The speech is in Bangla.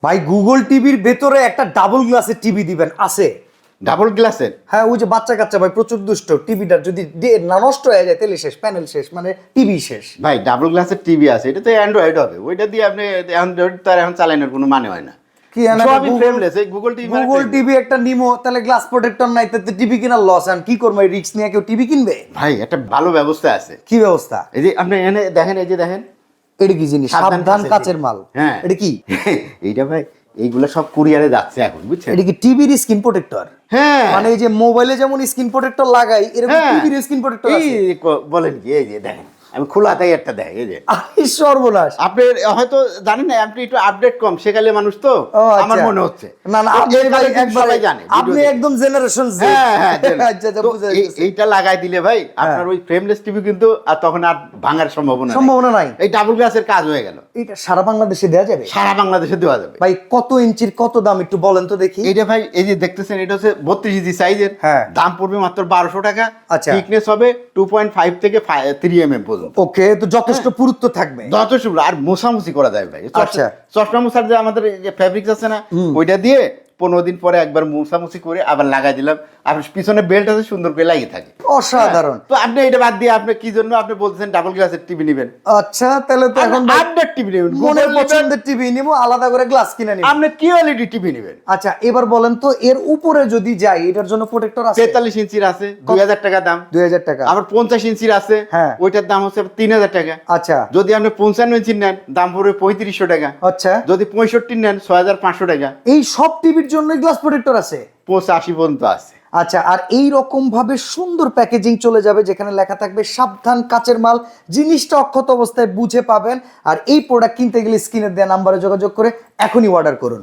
ভাই গুগল টিভির ভেতরে একটা ডাবল গ্লাসের টিভি দিবেন আছে? ডাবল গ্লাসের? হ্যাঁ, ওই যে বাচ্চা কাচ্চা ভাই প্রচুর দুষ্ট, টিভিটা যদি না নষ্ট হয়ে যায় তাহলে শেষ, প্যানেল শেষ, মানে টিভি শেষ। ভাই ডাবল গ্লাসের টিভি আছে, এটা তো অ্যান্ড্রয়েড হবে, ওইটা দিয়ে আপনি অ্যান্ড্রয়েড তার এখন চালানোর কোনো মানে হয় না। কি সবই ফ্রেমলেস, এই গুগল টিভি গুগল টিভি একটা নিমো, তাহলে গ্লাস প্রোটেক্টর নাই, তাতে টিভি কেনার লস। আর কি করবো, রিস্ক নিয়ে কেউ টিভি কিনবে? ভাই একটা ভালো ব্যবস্থা আছে। কি ব্যবস্থা? এই যে আপনি এনে দেখেন, এই যে দেখেন, এটা কি জিনিস? সাবধান কাচের মাল। হ্যাঁ, এটা কি? এইটা ভাই এইগুলা সব কুরিয়ারে যাচ্ছে এখন, বুঝছেন? এটা কি টিভির স্ক্রিন প্রোটেক্টর? হ্যাঁ, মানে এই যে মোবাইলে যেমন স্ক্রিন প্রোটেক্টর লাগাই, এরকম টিভির স্ক্রিন প্রোটেক্টর আছে। বলেন কি? এই যে দেখেন, আমি খোলাতেই একটা দেখ, এই যে সর্বনাশ। আপনি হয়তো জানেন না, আপনি একটু আপডেট কম, সেকালে মানুষ তো আমার মনে হচ্ছে। না না, আপনি ভাই একবারে জানে, আপনি একদম জেনারেশন জেড। হ্যাঁ হ্যাঁ, আচ্ছা আচ্ছা, বুঝা যাচ্ছে। এইটা লাগাই দিলে ভাই আপনার ওই ফ্রেমলেস টিভি কিন্তু আর তখন আর ভাঙার সম্ভাবনা নাই। এই ডাবল গ্লাসের কাজ হয়ে গেল। এটা সারা বাংলাদেশে দেওয়া যাবে? সারা বাংলাদেশে দেওয়া যাবে। ভাই কত ইঞ্চির, কত দাম একটু বলেন তো দেখি। এইটা ভাই এই যে দেখতেছেন, এটা হচ্ছে 32 ইঞ্চি সাইজের। হ্যাঁ। দাম পড়বে মাত্র 1200 টাকা। আচ্ছা। থিকনেস হবে 2.5 থেকে 3 mm পর্যন্ত। ওকে, তো যথেষ্ট পুরুত্ব থাকবে। যথেষ্ট, আর মোছামুছি করা যায় ভাই। আচ্ছা। চশমা মোছার যে আমাদের যে ফ্যাব্রিক্স আছে না, ওইটা দিয়ে 15 দিন পরে একবার মোছামুছি করে আবার লাগাই দিলাম, আর পিছনে বেল্ট আছে, সুন্দর করে লাগিয়ে থাকে। অসাধারণ। তো আপনি এটা বাদ দিয়ে আপনি কি জন্য আপনি বলতেছেন ডাবল গ্লাসের টিভি নেবেন? আচ্ছা, তাহলে তো এখন আপডেট টিভি নেবেন, মনের পছন্দের টিভি নিব, আলাদা করে গ্লাস কিনে নিব। আপনি কি কোয়ালিটি টিভি নেবেন? আচ্ছা, এবার বলেন তো এর উপরে যদি যাই, এটার জন্য প্রোটেক্টর আছে? 43 ইঞ্চির আছে 2000 টাকা দাম। 2000 টাকা। আবার 50 ইঞ্চির আছে, হ্যাঁ। ওইটার দাম হচ্ছে 3000 টাকা। আচ্ছা যদি আপনি 55 ইঞ্চির নেন, দাম পড়বে 3500 টাকা। আচ্ছা, যদি 65 নেন 6500 টাকা। এই সব টিভির জন্য গ্লাস প্রোটেক্টর আছে? 85 পর্যন্ত আছে। আচ্ছা, আর এই রকম ভাবে সুন্দর প্যাকেজিং চলে যাবে, যেখানে লেখা থাকবে সাবধান কাচের মাল। জিনিসটা অক্ষত অবস্থায় বুঝে পাবেন। আর এই প্রোডাক্ট কিনতে গেলে স্ক্রিনে দেওয়া নাম্বারে যোগাযোগ করে এখনই অর্ডার করুন।